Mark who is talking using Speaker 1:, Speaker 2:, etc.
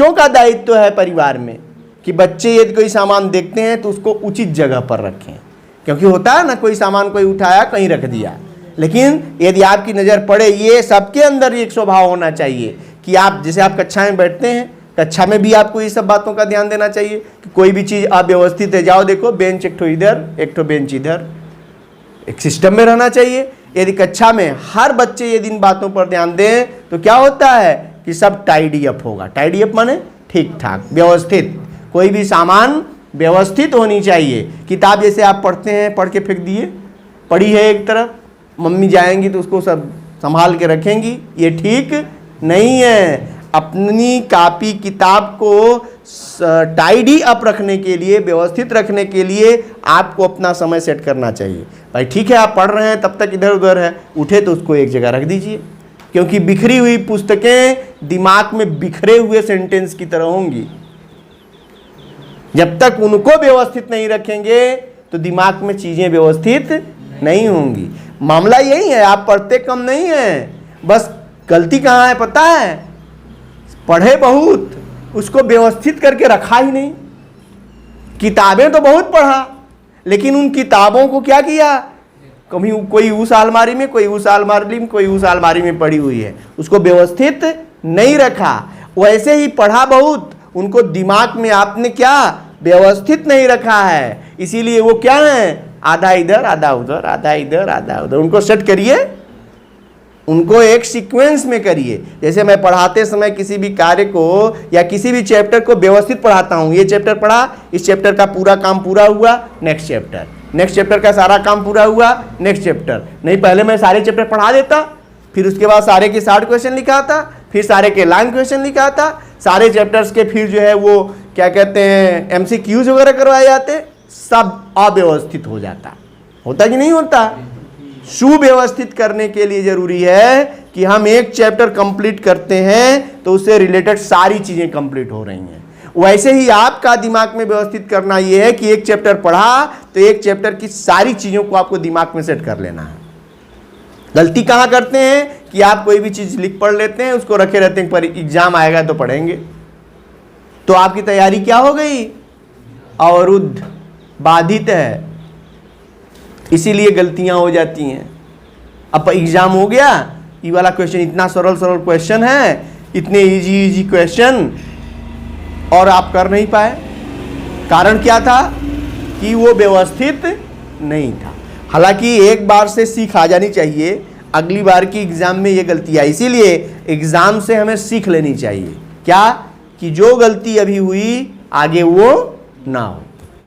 Speaker 1: बच्चों का दायित्व है परिवार में कि बच्चे यदि कोई सामान देखते हैं तो उसको उचित जगह पर रखें, क्योंकि होता है ना कोई सामान कोई उठाया कहीं रख दिया। लेकिन यदि आपकी नज़र पड़े, ये सबके अंदर एक स्वभाव होना चाहिए कि आप जैसे आप कक्षा में बैठते हैं, कक्षा में भी आपको ये सब बातों का ध्यान देना चाहिए कि कोई भी चीज़ अव्यवस्थित है, जाओ देखो बेंच एक ठो इधर एक ठो बेंच इधर, एक सिस्टम में रहना चाहिए। यदि कक्षा में हर बच्चे यदि इन बातों पर ध्यान दें तो क्या होता है कि सब टाइडी अप होगा। टाइडी अप माने ठीक ठाक व्यवस्थित, कोई भी सामान व्यवस्थित होनी चाहिए। किताब जैसे आप पढ़ते हैं, पढ़ के फेंक दिए, पढ़ी है एक तरफ, मम्मी जाएंगी तो उसको सब संभाल के रखेंगी, ये ठीक नहीं है। अपनी कापी किताब को टाइडी अप रखने के लिए, व्यवस्थित रखने के लिए आपको अपना समय सेट करना चाहिए। भाई ठीक है आप पढ़ रहे हैं तब तक इधर उधर है, उठे तो उसको एक जगह रख दीजिए, क्योंकि बिखरी हुई पुस्तकें दिमाग में बिखरे हुए सेंटेंस की तरह होंगी। जब तक उनको व्यवस्थित नहीं रखेंगे तो दिमाग में चीजें व्यवस्थित नहीं होंगी। मामला यही है, आप पढ़ते कम नहीं है, बस गलती कहाँ है पता है, पढ़े बहुत, उसको व्यवस्थित करके रखा ही नहीं। किताबें तो बहुत पढ़ा, लेकिन उन किताबों को क्या किया, कभी कोई उस अलमारी में, कोई उस अलमारी में, कोई उस अलमारी में पड़ी हुई है, उसको व्यवस्थित नहीं रखा। वैसे ही पढ़ा बहुत, उनको दिमाग में आपने क्या व्यवस्थित नहीं रखा है, इसीलिए वो क्या है, आधा इधर आधा उधर, आधा इधर आधा उधर। उनको सेट करिए, उनको एक सीक्वेंस में करिए। जैसे मैं पढ़ाते समय किसी भी कार्य को या किसी भी चैप्टर को व्यवस्थित पढ़ाता हूँ। ये चैप्टर पढ़ा, इस चैप्टर का पूरा काम पूरा हुआ, नेक्स्ट चैप्टर, नेक्स्ट चैप्टर का सारा काम पूरा हुआ, नेक्स्ट चैप्टर। नहीं पहले मैं सारे चैप्टर पढ़ा देता, फिर उसके बाद सारे के 60 क्वेश्चन लिखाता, फिर सारे के लॉन्ग क्वेश्चन लिखाता, सारे चैप्टर्स के फिर जो है वो क्या कहते हैं MCQs वगैरह करवाए जाते, सब अव्यवस्थित हो जाता। होता कि नहीं होता? सुव्यवस्थित करने के लिए जरूरी है कि हम एक चैप्टर कंप्लीट करते हैं तो उससे रिलेटेड सारी चीजें कंप्लीट हो रही हैं। वैसे ही आपका दिमाग में व्यवस्थित करना यह है कि एक चैप्टर पढ़ा तो एक चैप्टर की सारी चीजों को आपको दिमाग में सेट कर लेना है। गलती कहां करते हैं कि आप कोई भी चीज लिख पढ़ लेते हैं, उसको रखे रहते हैं, पर एग्जाम आएगा तो पढ़ेंगे, तो आपकी तैयारी क्या हो गई, अवरुद्ध, बाधित है। इसीलिए गलतियां हो जाती हैं। अब एग्जाम हो गया, ये वाला क्वेश्चन इतना सरल सरल क्वेश्चन है, इतने इजी इजी क्वेश्चन, और आप कर नहीं पाए। कारण क्या था कि वो व्यवस्थित नहीं था। हालांकि एक बार से सीख आ जानी चाहिए, अगली बार की एग्जाम में ये गलती आई। इसीलिए एग्जाम से हमें सीख लेनी चाहिए क्या, कि जो गलती अभी हुई आगे वो ना हो।